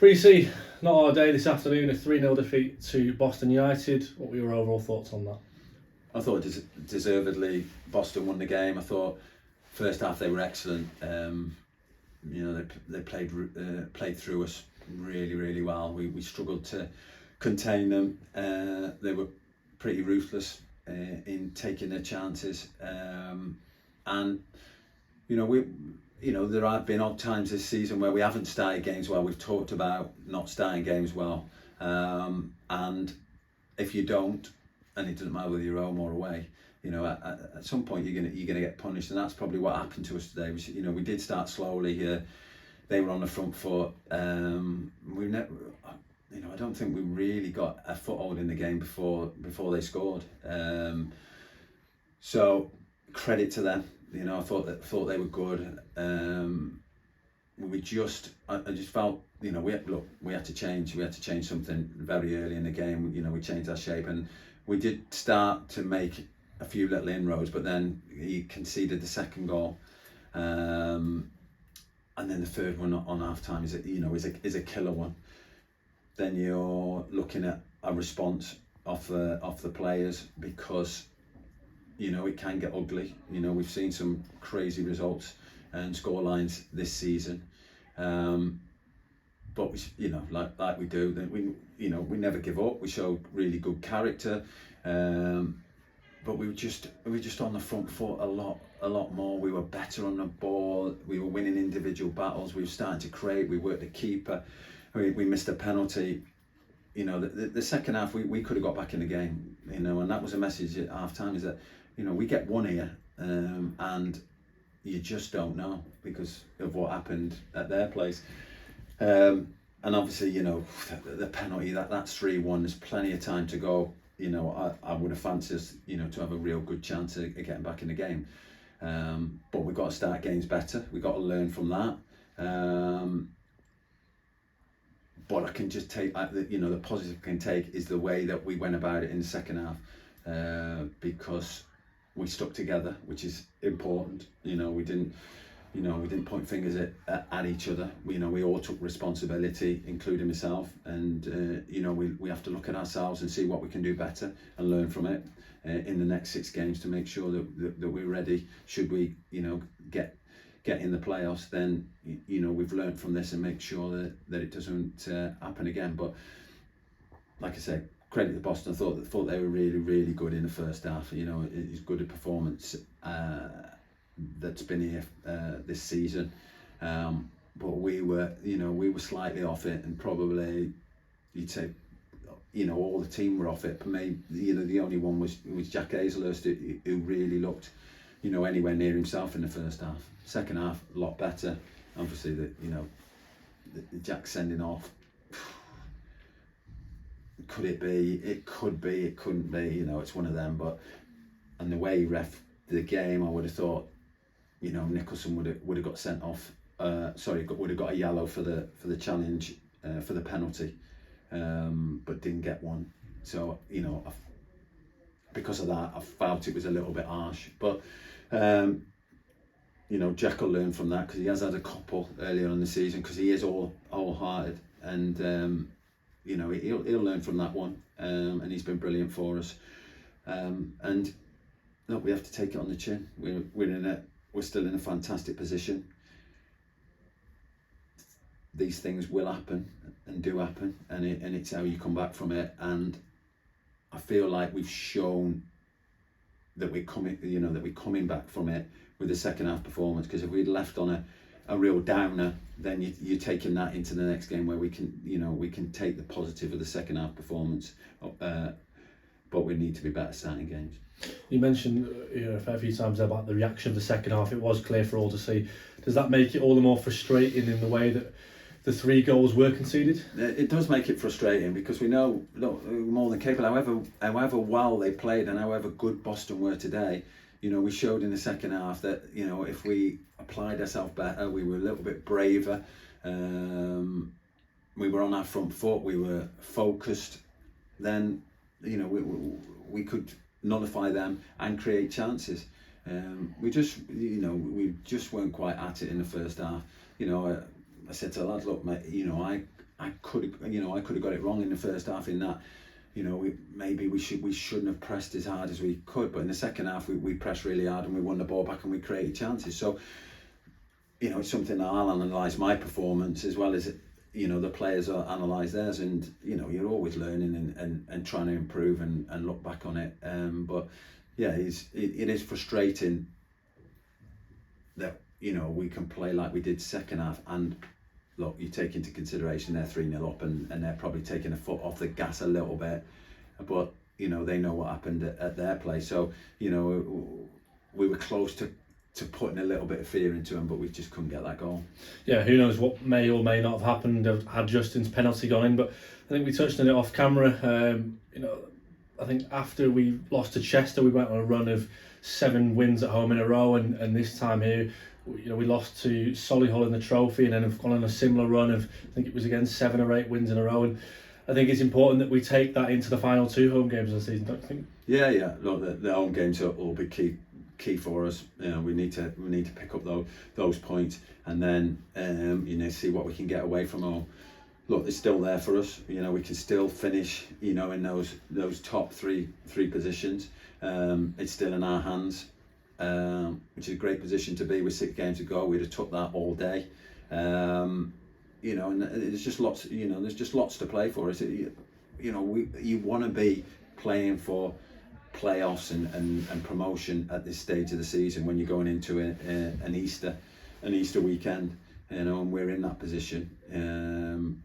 Pre-C, not our day this afternoon, a 3-0 defeat to Boston United. What were your overall thoughts on that? I thought deservedly Boston won the game. I thought first half they were excellent. They played through us really well. We struggled to contain them. They were pretty ruthless in taking their chances. And there have been odd times this season where we haven't started games well. We've talked about not starting games well, and if you don't, and it doesn't matter whether you're home or away, at some point you're gonna get punished, and that's probably what happened to us today. We did start slowly here. They were on the front foot. We never, I don't think we really got a foothold in the game before they scored. So credit to them. I thought they were good. I just felt, we had to change. We had to change something very early in the game. We changed our shape, and we did start to make a few little inroads. But then he conceded the second goal, and then the third one on half time is a killer one. Then you're looking at a response off the players, because it can get ugly. We've seen some crazy results and score lines this season, but like we do, we never give up. We show really good character, but we were just on the front foot a lot more. We were better on the ball. We were winning individual battles. We were starting to create. We worked the keeper. We missed a penalty. The second half we could have got back in the game. And that was a message at half time, is that we get one here, and you just don't know because of what happened at their place. And obviously, the penalty, that's 3-1. There's plenty of time to go. I would have fancied us, to have a real good chance of getting back in the game. But we've got to start games better. We've got to learn from that. But I can just take, the positive I can take is the way that we went about it in the second half, because we stuck together, which is important. We didn't point fingers at each other. We all took responsibility, including myself, and we have to look at ourselves and see what we can do better and learn from it in the next 6 games to make sure that we're ready. Should we, get in the playoffs, then we've learned from this and make sure that it doesn't happen again. But like I say, credit to Boston. I thought they were really good in the first half. It's good a performance that's been here this season, but we were slightly off it, and probably you'd say all the team were off it. But maybe the only one was Jack Hazelhurst, who really looked anywhere near himself in the first half. Second half a lot better. Obviously the Jack sending off, could it be? It could be. It couldn't be. It's one of them. But and the way he ref the game, I would have thought, Nicholson would have got sent off. Would have got a yellow for the challenge, for the penalty, but didn't get one. So because of that, I felt it was a little bit harsh. But Jack will learn from that, because he has had a couple earlier in the season, because he is all-hearted, and he'll learn from that one, and he's been brilliant for us. And look, we have to take it on the chin. We're still in a fantastic position. These things will happen and do happen, and it's how you come back from it. And I feel like we've shown that we're coming back from it with the second half performance. Because if we'd left on a real downer, then you're taking that into the next game, where we can take the positive of the second half performance, but we need to be better starting games. You mentioned a fair few times about the reaction of the second half. It was clear for all to see. Does that make it all the more frustrating in the way that the 3 goals were conceded? It does make it frustrating, because we know, look, more than capable. However well they played and however good Boston were today, we showed in the second half that if we applied ourselves better, we were a little bit braver. We were on our front foot. We were focused. Then we could nullify them and create chances. We just weren't quite at it in the first half. I said to the lads, look, mate, I could have got it wrong in the first half in that. We shouldn't have pressed as hard as we could, but in the second half we pressed really hard and we won the ball back and we created chances. So, it's something that I'll analyse my performance as well as the players will analyse theirs, and you're always learning and trying to improve and look back on it. But yeah, it is frustrating that we can play like we did second half, and look, you take into consideration they're 3-0 up and they're probably taking a foot off the gas a little bit, but they know what happened at their place. So we were close to putting a little bit of fear into them, but we just couldn't get that goal. Yeah, who knows what may or may not have happened had Justin's penalty gone in, but I think we touched on it off camera. I think after we lost to Chester, we went on a run of 7 wins at home in a row, and this time here, we lost to Solihull in the trophy, and then have gone on a similar run of, I think it was again 7 or 8 wins in a row. And I think it's important that we take that into the final 2 home games of the season, don't you think? Yeah. Look, the home games will be key for us. We need to pick up those points, and then see what we can get away from home. Look, it's still there for us. We can still finish in those top three positions. It's still in our hands, which is a great position to be with 6 games to go. We'd have took that all day. And there's just lots. There's just lots to play for. You want to be playing for playoffs and promotion at this stage of the season when you're going into an Easter weekend, and we're in that position, and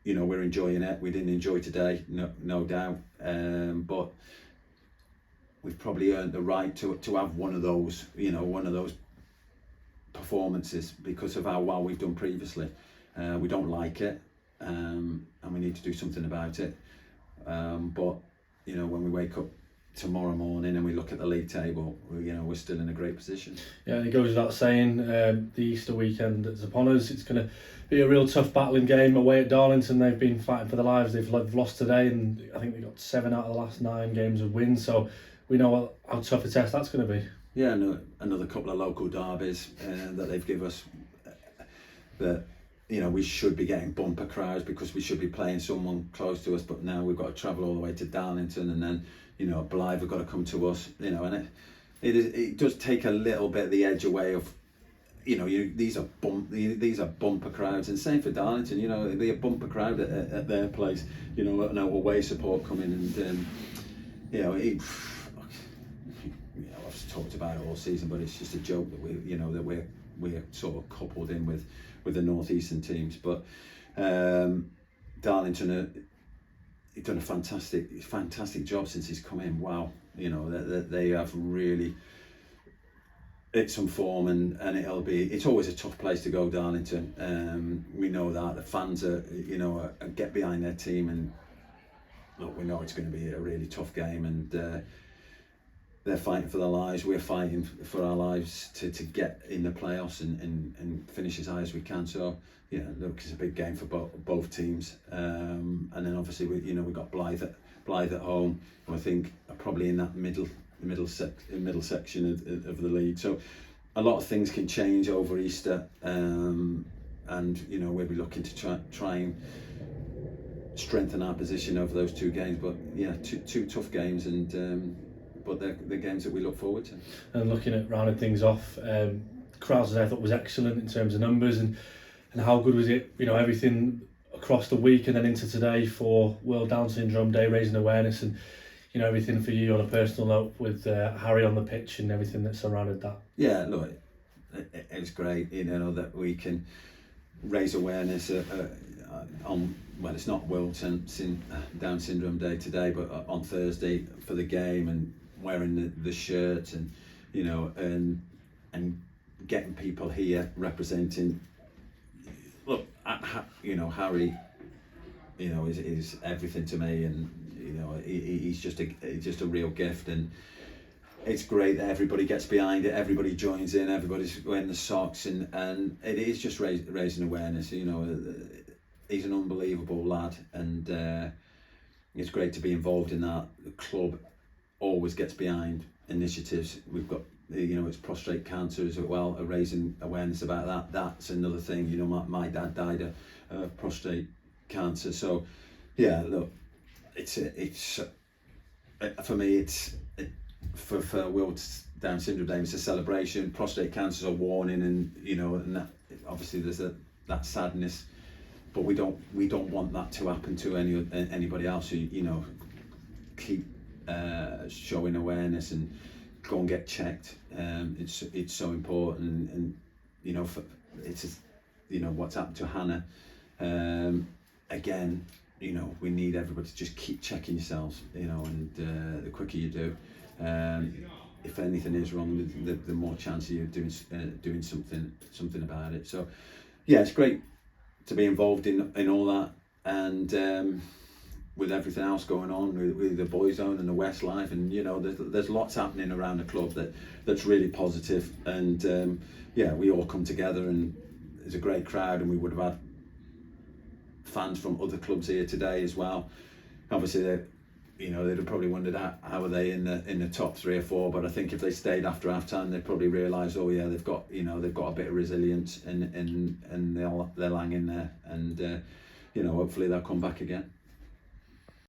we're enjoying it. We didn't enjoy today, no doubt, but we've probably earned the right to have one of those performances because of how well we've done previously. We don't like it, and we need to do something about it, but when we wake up tomorrow morning and we look at the league table, we're still in a great position. Yeah, and it goes without saying, the Easter weekend that's upon us, it's going to be a real tough battling game away at Darlington. They've been fighting for their lives. They've lost today, and I think they got 7 out of the last 9 games of wins, so we know how tough a test that's going to be. Yeah, another couple of local derbies that they've given us that we should be getting bumper crowds because we should be playing someone close to us, but now we've got to travel all the way to Darlington, and then Blythe have got to come to us, and it does take a little bit of the edge away of, these are bumper crowds, and same for Darlington. It'd be a bumper crowd at their place, an away support coming, and I've talked about it all season, but it's just a joke that we're sort of coupled in with the northeastern teams, but Darlington he's done a fantastic job since he's come in. Wow, they have really hit some form, and it's always a tough place to go, Darlington. We know that the fans are get behind their team, and look, we know it's going to be a really tough game, and they're fighting for their lives. We're fighting for our lives to get in the playoffs and finish as high as we can. So look, it's a big game for both teams. And then obviously we've got Blythe at home. I think are probably in that middle section of the league. So a lot of things can change over Easter, and we'll be looking to try and strengthen our position over those 2 games. But yeah, two tough games, and but they're the games that we look forward to. And looking at rounding things off, crowds I thought was excellent in terms of numbers, and how good was it? Everything across the week and then into today for World Down Syndrome Day, raising awareness, and everything for you on a personal note with Harry on the pitch and everything that surrounded that. Yeah, look, it's great, that we can raise awareness on, well, it's not World Down Syndrome Day today, but on Thursday for the game, and wearing the shirt, and and getting people here representing. Look, Harry, is everything to me, and he's just a real gift, and it's great that everybody gets behind it, everybody joins in, everybody's wearing the socks, and it is just raising awareness. He's an unbelievable lad, and it's great to be involved in that. The club always gets behind initiatives. We've got it's prostate cancer as well, raising awareness about that. That's another thing. My dad died of prostate cancer. So yeah, look, it's for me, for World Down Syndrome Day, it's a celebration. Prostate cancer is a warning, and you know, and that obviously there's that sadness, but we don't want that to happen to anybody else. So, you know, keep showing awareness and go and get checked. It's so important, and you know, it's you know what's happened to Hannah. Again, you know, we need everybody to just keep checking yourselves, you know, and the quicker you do, if anything is wrong, the more chance of you doing something about it. So yeah, it's great to be involved in all that, and with everything else going on with the Boys Zone and the Westlife, and you know, there's lots happening around the club that's really positive, and yeah, we all come together, and there's a great crowd, and we would have had fans from other clubs here today as well. Obviously, they'd have probably wondered how are they in the top 3 or 4, but I think if they stayed after half time, they'd probably realise, oh yeah, they've got a bit of resilience, and they'll hang in there, and you know, hopefully they'll come back again.